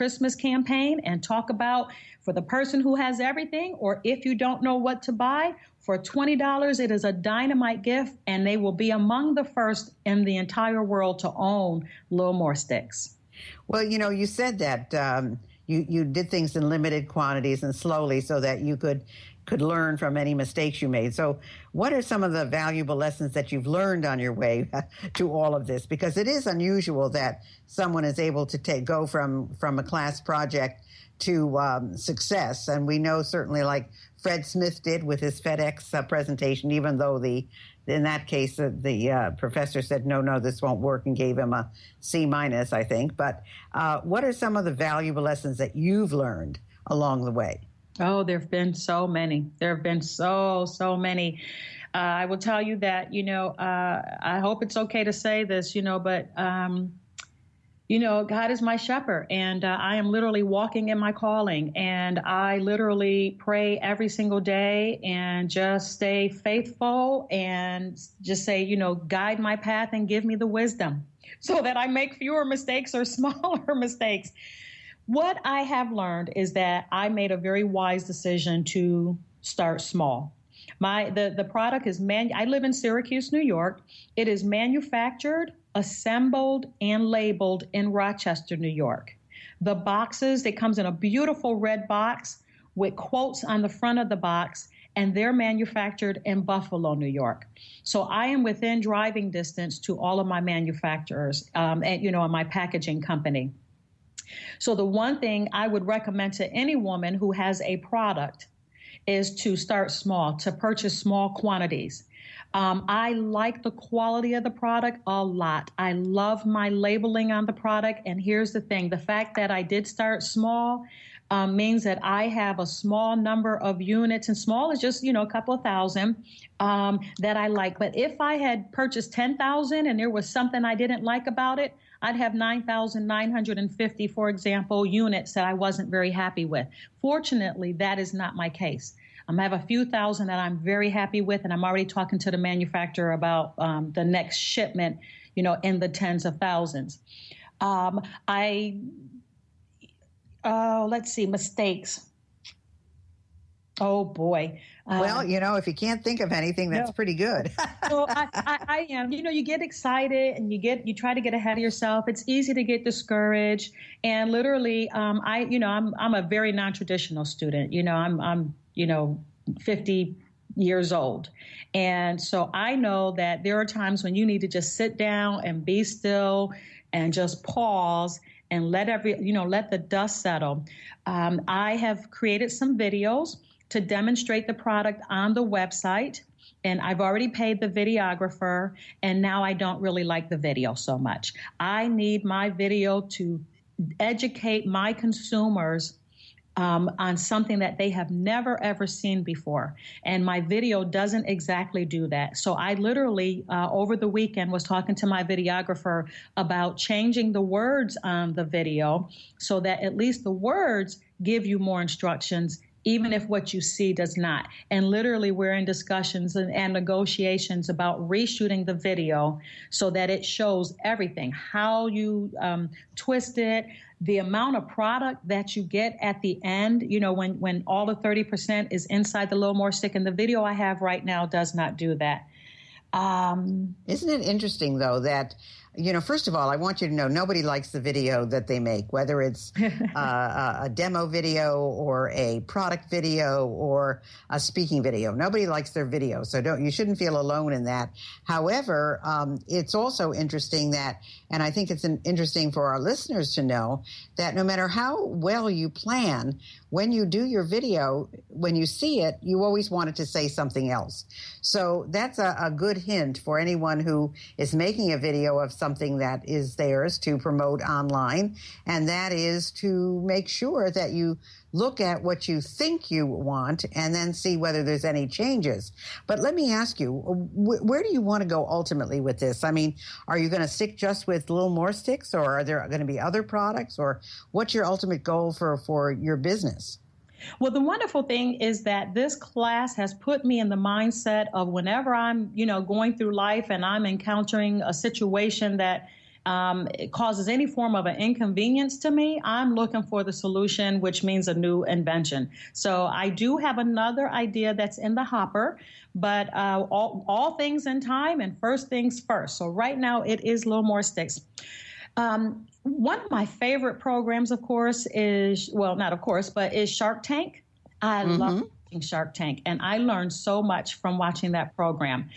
Christmas campaign and talk about for the person who has everything, or if you don't know what to buy, for $20, it is a dynamite gift, and they will be among the first in the entire world to own LIL'MorStix. Well, you said that you did things in limited quantities and slowly so that you could learn from any mistakes you made. So what are some of the valuable lessons that you've learned on your way to all of this? Because it is unusual that someone is able to go from a class project to success. And we know certainly like Fred Smith did with his FedEx presentation, even though in that case, the professor said, no, this won't work, and gave him a C-, I think. But what are some of the valuable lessons that you've learned along the way? Oh, there have been so many. There have been so many. I will tell you that, I hope it's okay to say this, but, God is my shepherd, and I am literally walking in my calling, and I literally pray every single day and just stay faithful and just say, guide my path and give me the wisdom so that I make fewer mistakes or smaller mistakes. What I have learned is that I made a very wise decision to start small. The product is I live in Syracuse, New York. It is manufactured, assembled, and labeled in Rochester, New York. The boxes, it comes in a beautiful red box with quotes on the front of the box, and they're manufactured in Buffalo, New York. So I am within driving distance to all of my manufacturers and my packaging company. So the one thing I would recommend to any woman who has a product is to start small, to purchase small quantities. I like the quality of the product a lot. I love my labeling on the product. And here's the thing. The fact that I did start small means that I have a small number of units, and small is just, a couple of thousand that I like. But if I had purchased 10,000 and there was something I didn't like about it, I'd have 9,950, for example, units that I wasn't very happy with. Fortunately, that is not my case. I have a few thousand that I'm very happy with, and I'm already talking to the manufacturer about the next shipment, in the tens of thousands. Let's see, mistakes. Oh, boy. Well, if you can't think of anything, that's pretty good. So I am. You get excited and you try to get ahead of yourself. It's easy to get discouraged. And literally, I'm a very non-traditional student. I'm 50 years old. And so I know that there are times when you need to just sit down and be still and just pause and let the dust settle. I have created some videos to demonstrate the product on the website, and I've already paid the videographer, and now I don't really like the video so much. I need my video to educate my consumers on something that they have never, ever seen before. And my video doesn't exactly do that. So I literally, over the weekend, was talking to my videographer about changing the words on the video so that at least the words give you more instructions, even if what you see does not. And literally, we're in discussions and negotiations about reshooting the video so that it shows everything, how you twist it, the amount of product that you get at the end, when all the 30% is inside the LIL'MorStix. And the video I have right now does not do that. Isn't it interesting, though, that, first of all, I want you to know nobody likes the video that they make, whether it's a demo video or a product video or a speaking video. Nobody likes their video, so you shouldn't feel alone in that. However, it's also interesting that, and I think it's interesting for our listeners to know, that no matter how well you plan, when you do your video, when you see it, you always want it to say something else. So that's a good hint for anyone who is making a video of something that is theirs to promote online, and that is to make sure that you look at what you think you want and then see whether there's any changes. But let me ask you, where do you want to go ultimately with this? I mean, are you going to stick just with LIL'MorStix, or are there going to be other products, or what's your ultimate goal for your business? Well, the wonderful thing is that this class has put me in the mindset of whenever I'm, going through life and I'm encountering a situation that it causes any form of an inconvenience to me, I'm looking for the solution, which means a new invention. So I do have another idea that's in the hopper, but all things in time and first things first. So right now it is LIL'MorStix. One of my favorite programs, of course, is, well, not of course, but is Shark Tank. I love watching Shark Tank, and I learned so much from watching that program.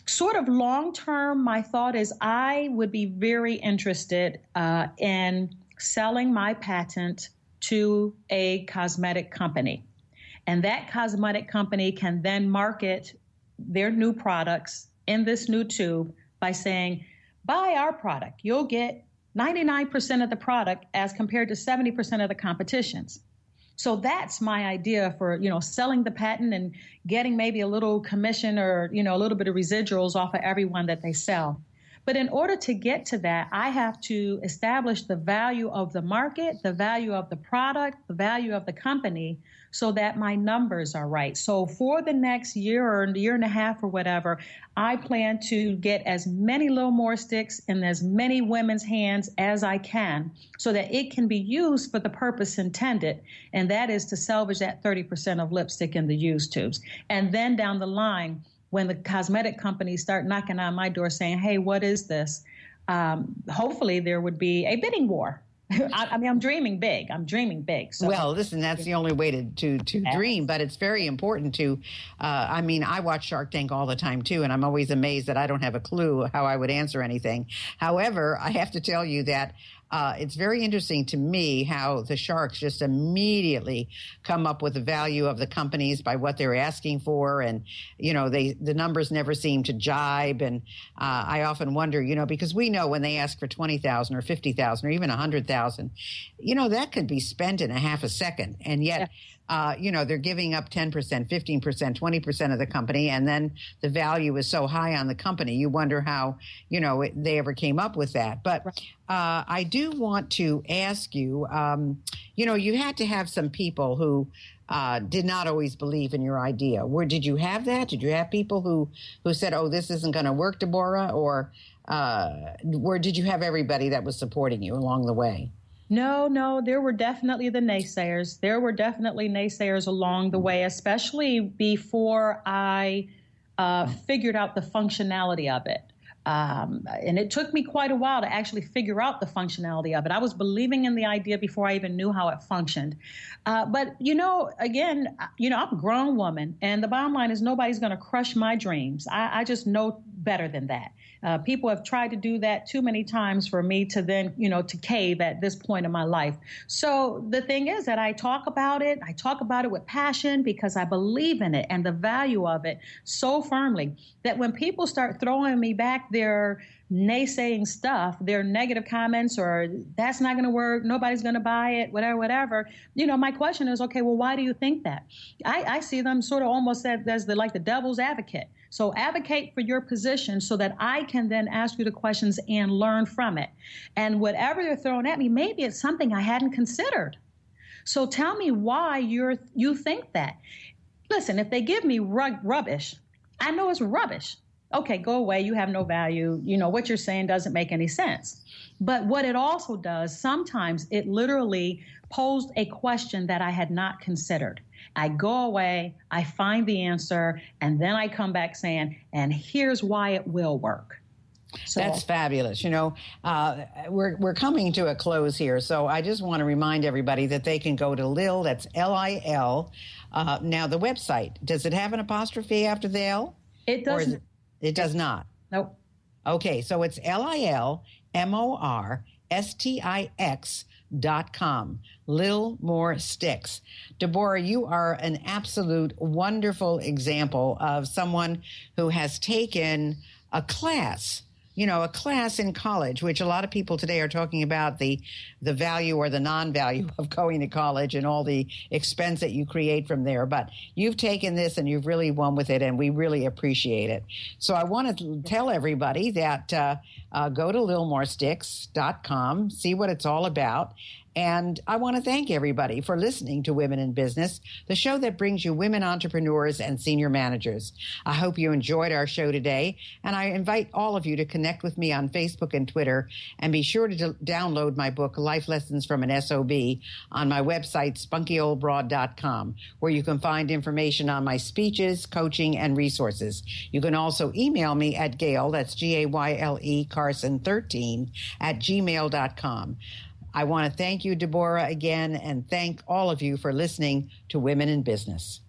Sort of long term, my thought is I would be very interested in selling my patent to a cosmetic company. And that cosmetic company can then market their new products in this new tube by saying, buy our product. You'll get 99% of the product as compared to 70% of the competition's. So that's my idea for, selling the patent and getting maybe a little commission or, a little bit of residuals off of everyone that they sell. But in order to get to that, I have to establish the value of the market, the value of the product, the value of the company, so that my numbers are right. So for the next year or a year and a half or whatever, I plan to get as many LIL'MorStix in as many women's hands as I can so that it can be used for the purpose intended, and that is to salvage that 30% of lipstick in the used tubes. And then down the line, when the cosmetic companies start knocking on my door saying, hey, what is this? Hopefully there would be a bidding war. I mean, I'm dreaming big. So. Well, listen, that's the only way to dream, but it's very important to, I watch Shark Tank all the time too, and I'm always amazed that I don't have a clue how I would answer anything. However, I have to tell you that it's very interesting to me how the sharks just immediately come up with the value of the companies by what they're asking for. And, the numbers never seem to jibe. And I often wonder, because we know when they ask for 20,000 or 50,000 or even 100,000, that could be spent in a half a second. And yet, they're giving up 10%, 15%, 20% of the company. And then the value is so high on the company. You wonder how, they ever came up with that. But I do want to ask you, you had to have some people who did not always believe in your idea. Did you have that? Did you have people who said, oh, this isn't going to work, DeBorah? Or did you have everybody that was supporting you along the way? No, there were definitely the naysayers. There were definitely naysayers along the way, especially before I figured out the functionality of it. And it took me quite a while to actually figure out the functionality of it. I was believing in the idea before I even knew how it functioned. But, again, I'm a grown woman, and the bottom line is nobody's going to crush my dreams. I just know better than that. People have tried to do that too many times for me to then, to cave at this point in my life. So the thing is that I talk about it. I talk about it with passion because I believe in it and the value of it so firmly that when people start throwing me back their naysaying stuff, their negative comments, or that's not going to work, nobody's going to buy it, whatever, my question is, okay, well, why do you think that? I see them sort of almost as the devil's advocate. So advocate for your position so that I can then ask you the questions and learn from it. And whatever they're throwing at me, maybe it's something I hadn't considered. So tell me why you think that. Listen, if they give me rubbish, I know it's rubbish. Okay, go away. You have no value. What you're saying doesn't make any sense. But what it also does, sometimes it literally posed a question that I had not considered. I go away, I find the answer, and then I come back saying, and here's why it will work. So that's fabulous. We're coming to a close here. So I just want to remind everybody that they can go to Lil, that's L-I-L. Now, the website, does it have an apostrophe after the L? It doesn't. It does not? Nope. Okay, so it's LIL'MorStix.com. LIL'MorStix. DeBorah, you are an absolute wonderful example of someone who has taken a class in college, which a lot of people today are talking about the value or the non-value of going to college and all the expense that you create from there. But you've taken this and you've really won with it, and we really appreciate it. So I want to tell everybody that go to LIL'MorStix.com, see what it's all about. And I want to thank everybody for listening to Women in Business, the show that brings you women entrepreneurs and senior managers. I hope you enjoyed our show today, and I invite all of you to connect with me on Facebook and Twitter, and be sure to download my book, Life Lessons from an SOB, on my website, spunkyoldbroad.com, where you can find information on my speeches, coaching, and resources. You can also email me at Gayle, that's Gayle Carson13 at gmail.com. I want to thank you, DeBorah, again, and thank all of you for listening to Women in Business.